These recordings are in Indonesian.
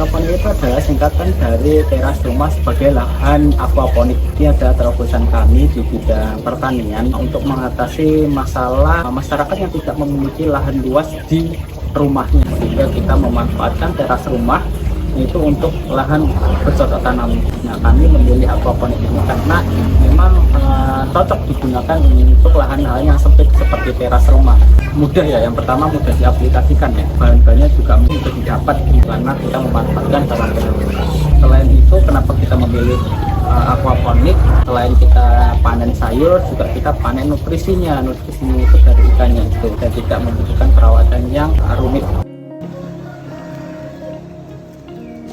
Teroponik itu adalah singkatan dari teras rumah sebagai lahan aquaponik. Ini ada terobosan kami di bidang pertanian untuk mengatasi masalah masyarakat yang tidak memiliki lahan luas di rumahnya, sehingga kita memanfaatkan teras rumah itu untuk lahan bercocok tanam. Nah, kami memilih aquaponik ini karena memang cocok digunakan untuk lahan-lahan yang sempit seperti teras rumah. Mudah ya, yang pertama mudah diaplikasikan ya, bahan-bahannya juga mudah didapat karena kita memanfaatkan bahan teras. Selain itu, kenapa kita memilih aquaponik? Selain kita panen sayur, juga kita panen nutrisinya itu dari ikannya itu, dan tidak membutuhkan perawatan yang rumit.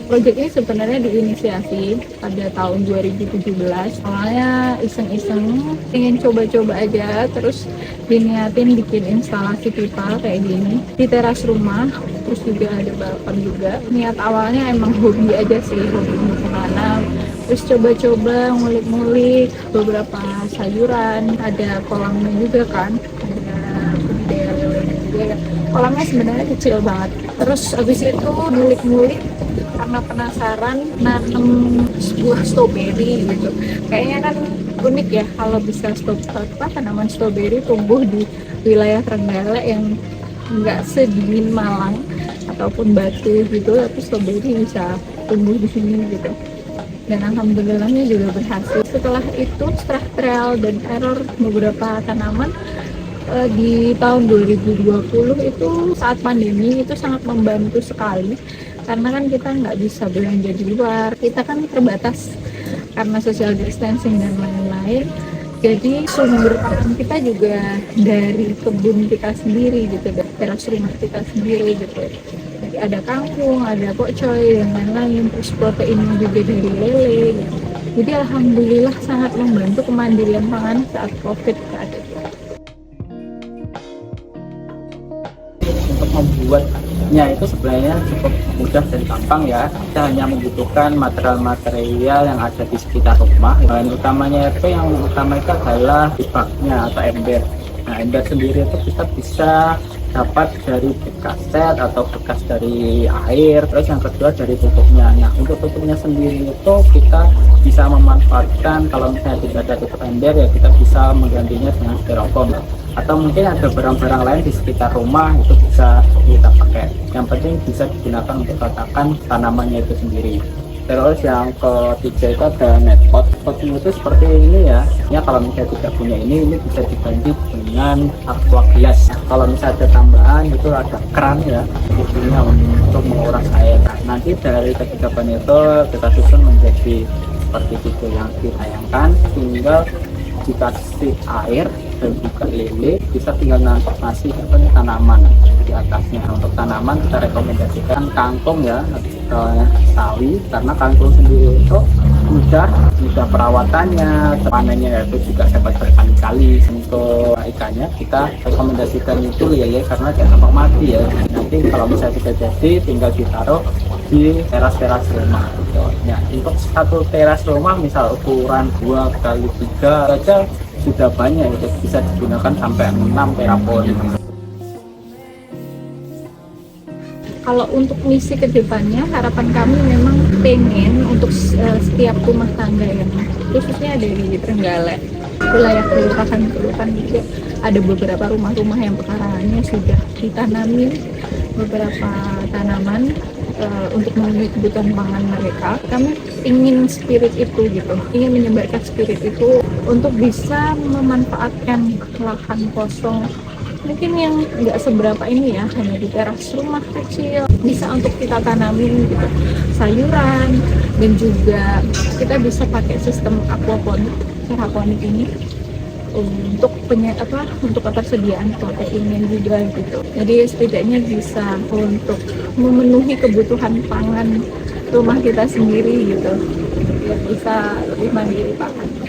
Proyek ini sebenarnya diinisiasi pada tahun 2017. Awalnya iseng-iseng, ingin coba-coba aja, terus diniatin bikin instalasi pipa kayak gini di teras rumah, terus juga ada balapan juga. Niat awalnya emang hobi aja sih, hobi menanam. Terus coba-coba ngulik-ngulik beberapa sayuran, ada kolamnya juga kan, ada budidaya lelenya juga. Kolamnya sebenarnya kecil banget. Terus habis itu ngulik-ngulik karena penasaran nanam sebuah stroberi gitu. Kayaknya kan unik ya kalau bisa tanaman stroberi tumbuh di wilayah Trenggalek yang nggak sedingin Malang ataupun Batu gitu, tapi stroberi bisa tumbuh di sini gitu. Dan alhamdulillahnya juga berhasil. Setelah itu, setelah trial dan error beberapa tanaman, di tahun 2020 itu saat pandemi itu sangat membantu sekali, karena kan kita nggak bisa belanja di luar, kita kan terbatas karena social distancing dan lain-lain. Jadi sumber pakan kita juga dari kebun kita sendiri gitu, dari teras rumah kita sendiri gitu. Jadi ada kangkung, ada pokcoy dan lain-lain, terus proteinnya juga dari lele gitu. Jadi alhamdulillah sangat membantu kemandirian pangan saat COVID saat itu. Untuk membuatnya itu sebenarnya cukup mudah dan gampang ya. Kita hanya membutuhkan material-material yang ada di sekitar rumah. Bahan utamanya itu adalah baknya atau ember. Nah, ember sendiri itu kita bisa dapat dari bekas cat atau bekas dari air. Terus yang kedua dari tutupnya. Nah, untuk tutupnya sendiri itu kita bisa memanfaatkan, kalau misalnya tidak ada tutup ember ya kita bisa menggantinya dengan styrofoam. Atau mungkin ada barang-barang lain di sekitar rumah itu bisa kita pakai. Yang penting bisa digunakan untuk tatakan tanamannya itu sendiri. Terus yang ketiga itu ada net pot. Potnya itu seperti ini ya. Ya kalau misalnya tidak punya ini bisa diganti dengan aqua glass. Kalau misalnya ada tambahan itu ada keran ya, fungsinya untuk menguras air. Nah, nanti dari ketiga bahan itu kita susun menjadi seperti itu yang ditayangkan. Tinggal dikasih air dan juga lele, bisa tinggal ngasih tanaman di atasnya. Untuk tanaman kita rekomendasikan kangkung ya, sawi, karena kangkung sendiri itu mudah perawatannya, panennya itu juga dapat berkali-kali. Untuk ikannya kita rekomendasikan itu lele karena dia gampang mati ya. Nanti kalau misalnya tidak jadi tinggal ditaruh di teras-teras rumah gitu. Ya, untuk satu teras rumah misal ukuran 2x3 saja sudah banyak, itu bisa digunakan sampai 6 terapon. Kalau untuk misi kedepannya, harapan kami memang pengen untuk setiap rumah tangga yang khususnya dari Trenggalek, wilayah kelurahan juga ada beberapa rumah-rumah yang pekarangannya sudah ditanamin beberapa tanaman untuk memenuhi kebutuhan pangan mereka. Kami ingin spirit itu gitu, ingin menyebarkan spirit itu untuk bisa memanfaatkan lahan kosong mungkin yang nggak seberapa ini ya, hanya di teras rumah kecil, bisa untuk kita tanamin gitu sayuran, dan juga kita bisa pakai sistem aquaponik, hidroponik ini untuk untuk ketersediaan proteinnya juga gitu. Jadi setidaknya bisa untuk memenuhi kebutuhan pangan rumah kita sendiri gitu, biar bisa lebih mandiri pangan.